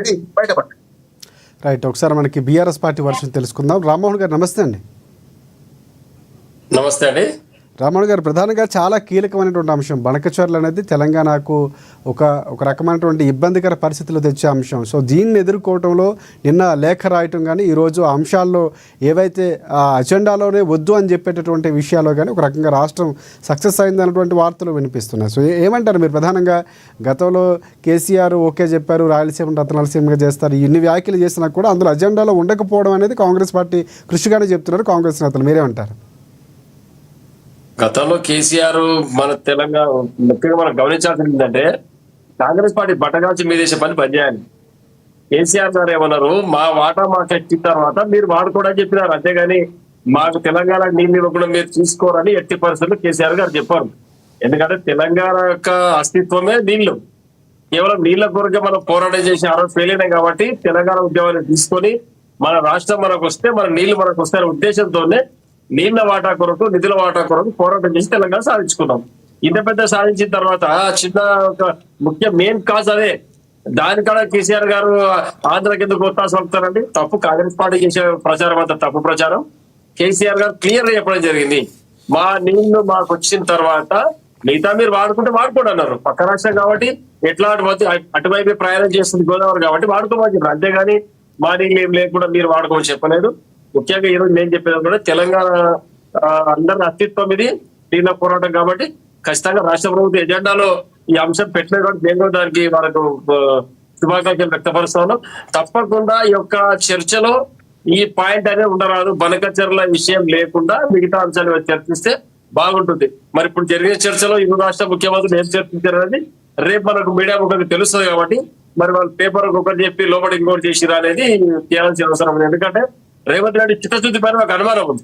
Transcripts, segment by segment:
ఇది బయటపడ్డాయి. రైట్, ఒకసారి మనకి బీఆర్ఎస్ పార్టీ వర్షన్ తెలుసుకుందాం. రామ్మోహన్ గారు నమస్తే అండి. నమస్తే అండి. రామ్మోహన్ గారు, ప్రధానంగా చాలా కీలకమైనటువంటి అంశం బనకచర్ల అనేది తెలంగాణకు ఒక రకమైనటువంటి ఇబ్బందికర పరిస్థితులు తెచ్చే అంశం. సో దీన్ని ఎదుర్కోవడంలో నిన్న లేఖ రాయటం కానీ ఈరోజు ఆ అంశాల్లో ఏవైతే ఆ అజెండాలోనే వద్దు అని చెప్పేటటువంటి విషయాల్లో కానీ ఒక రకంగా రాష్ట్రం సక్సెస్ అయింది అన్నటువంటి వార్తలు వినిపిస్తున్నాయి. సో ఏమంటారు మీరు? ప్రధానంగా గతంలో కేసీఆర్ ఓకే చెప్పారు, రాయలసీమ రత్నాలసీమగా చేస్తారు, ఇన్ని వ్యాఖ్యలు చేసినా కూడా అందులో అజెండాలో ఉండకపోవడం అనేది కాంగ్రెస్ పార్టీ కృషిగానే చెప్తున్నారు కాంగ్రెస్ నేతలు. మీరేమంటారు? గతంలో కేసీఆర్ మన తెలంగాణ ముఖ్యంగా మనం గమనించాల్సింది ఏంటంటే కాంగ్రెస్ పార్టీ బట్టగాల్చి మీదేసే పని పనిచేయాలి. కేసీఆర్ గారు ఏమన్నారు, మా వాటా మాకు ఎక్కిన తర్వాత మీరు వాడుకోవడానికి చెప్పినారు, అంతేగాని మాకు తెలంగాణ నీళ్ళు ఇవ్వకుండా మీరు చూసుకోరని ఎట్టి పరిస్థితుల్లో కేసీఆర్ గారు చెప్పారు. ఎందుకంటే తెలంగాణ యొక్క అస్తిత్వమే నీళ్లు. కేవలం నీళ్ల కొరకే మనం పోరాటం చేసి ఆ రోజు ఫెయిల్ అయినాయి కాబట్టి తెలంగాణ ఉద్యమాన్ని తీసుకొని మన రాష్ట్రం మనకు వస్తే మన నీళ్లు మనకు వస్తాయనే ఉద్దేశంతోనే నీళ్ల వాటా కొరకు నిధుల వాటా కొరకు పోరాటం చేసి తెలంగాణ సాధించుకున్నాం. ఇంత పెద్ద సాధించిన తర్వాత చిన్న ఒక ముఖ్య మెయిన్ కాజ్ అదే. దానికన్నా కేసీఆర్ గారు ఆంధ్రకి ఎందుకు ఒత్తాస పలుకుతారండి? తప్పు. కాంగ్రెస్ పార్టీ చేసే ప్రచారం అంతా తప్పు ప్రచారం. కేసీఆర్ గారు క్లియర్ గా చెప్పడం జరిగింది, మా నీళ్లు మాకు వచ్చిన తర్వాత మిగతా మీరు వాడుకుంటే వాడుకోండి అన్నారు. పక్క రాష్ట్రం కాబట్టి ఎట్లా అటువైపు ప్రయాణం చేస్తుంది గోదావరి కాబట్టి వాడుకోమని చెప్పారు, అంతేగాని మా నీళ్ళు ఏం లేకుండా మీరు వాడుకోమని చెప్పలేదు. ముఖ్యంగా ఈరోజు నేను చెప్పేది కూడా తెలంగాణ అందరి అస్తిత్వం ఇది నీళ్ళ పోరాటం కాబట్టి ఖచ్చితంగా రాష్ట్ర ప్రభుత్వ ఎజెండాలో ఈ అంశం పెట్టలేదు కాబట్టి నేను కూడా దానికి వాళ్ళకు శుభాకాంక్షలు వ్యక్తపరుస్తాను. తప్పకుండా ఈ యొక్క చర్చలో ఈ పాయింట్ అనేది ఉండరాదు. బనకచర్ల విషయం లేకుండా మిగతా అంశాలు చర్చిస్తే బాగుంటుంది. మరి ఇప్పుడు జరిగిన చర్చలో ఇరు రాష్ట్ర ముఖ్యమంత్రులు ఏం చర్చించారు అనేది రేపు మనకు మీడియా ఒకరికి తెలుస్తుంది కాబట్టి మరి వాళ్ళు పేపర్ ఒకటి చెప్పి లోపల ఇంకోటి చేసిరా అనేది చేయాల్సిన అవసరం ఉంది. ఎందుకంటే రేవంత్ రెడ్డి చిత్తశుద్ధి పైన ఒక అనుమానం ఉంది.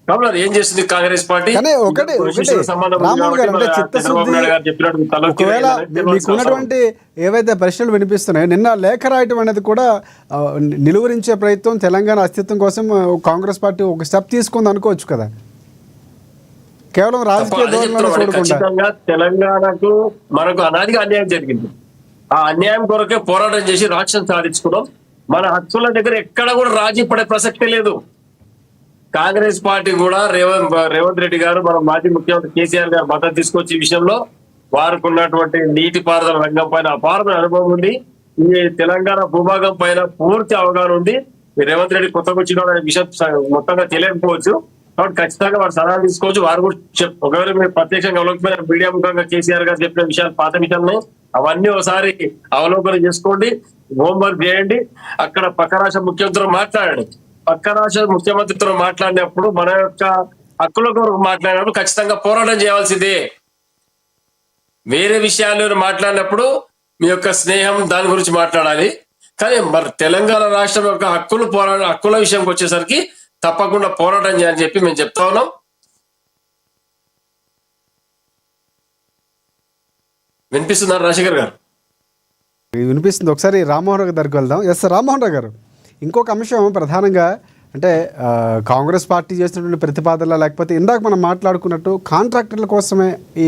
కాబట్టి ఏం చేస్తుంది కాంగ్రెస్ పార్టీ? మీకున్నటువంటి ఏవైతే ప్రశ్నలు వినిపిస్తున్నాయో నిన్న లేఖ రాయటం అనేది కూడా నిలువరించే ప్రయత్నం తెలంగాణ అస్తిత్వం కోసం కాంగ్రెస్ పార్టీ ఒక స్టెప్ తీసుకుంది అనుకోవచ్చు కదా, కేవలం రాజకీయ ఖచ్చితంగా తెలంగాణకు మనకు అనాదిగా అన్యాయం జరిగింది. ఆ అన్యాయం కొరకే పోరాటం చేసి రాష్ట్రం సాధించుకున్నాం. మన హక్కుల దగ్గర ఎక్కడ కూడా రాజీ పడే ప్రసక్తే లేదు. కాంగ్రెస్ పార్టీ కూడా రేవంత్ రెడ్డి గారు మన మాజీ ముఖ్యమంత్రి కేసీఆర్ గారు మద్దతు తీసుకొచ్చే విషయంలో వారికి ఉన్నటువంటి నీటిపారుదల రంగం పైన అపారమైన అనుభవం ఉంది. ఈ తెలంగాణ భూభాగం పైన పూర్తి అవగాహన ఉంది. రేవంత్ రెడ్డి కొత్తగా వచ్చిన విషయం మొత్తంగా తెలియకపోవచ్చు కాబట్టి ఖచ్చితంగా వారు సలహాలు తీసుకోవచ్చు. వారు కూడా ఒకవేళ మీరు ప్రత్యక్షంగా అవలోకమైన మీడియా ముఖంగా కేసీఆర్ గారు చెప్పిన విషయాలు పాత విషయాలు అవన్నీ ఒకసారి అవలోకనం చేసుకోండి, హోంవర్క్ చేయండి. అక్కడ పక్క రాష్ట్ర ముఖ్యమంత్రితో మాట్లాడండి. పక్క రాష్ట్ర ముఖ్యమంత్రితో మాట్లాడినప్పుడు మన యొక్క హక్కుల కొరకు మాట్లాడినప్పుడు ఖచ్చితంగా పోరాటం చేయాల్సిందే. వేరే విషయాలు మాట్లాడినప్పుడు మీ యొక్క స్నేహం దాని గురించి మాట్లాడాలి. కానీ మరి తెలంగాణ రాష్ట్రం యొక్క హక్కుల విషయంకి వచ్చేసరికి తప్పకుండా పోరాటం చేయాలని చెప్పి మేము చెప్తా ఉన్నాం. వినిపిస్తున్నారు రాజశేఖర్ గారు? వినిపిస్తుంది. ఒకసారి రామ్మోహన్ రావు దగ్గరికి వెళ్దాం. ఎస్ రామ్మోహన్ రావు గారు, ఇంకొక అంశం ప్రధానంగా అంటే కాంగ్రెస్ పార్టీ చేసినటువంటి ప్రతిపాదనలు లేకపోతే ఇందాక మనం మాట్లాడుకున్నట్టు కాంట్రాక్టర్ల కోసమే ఈ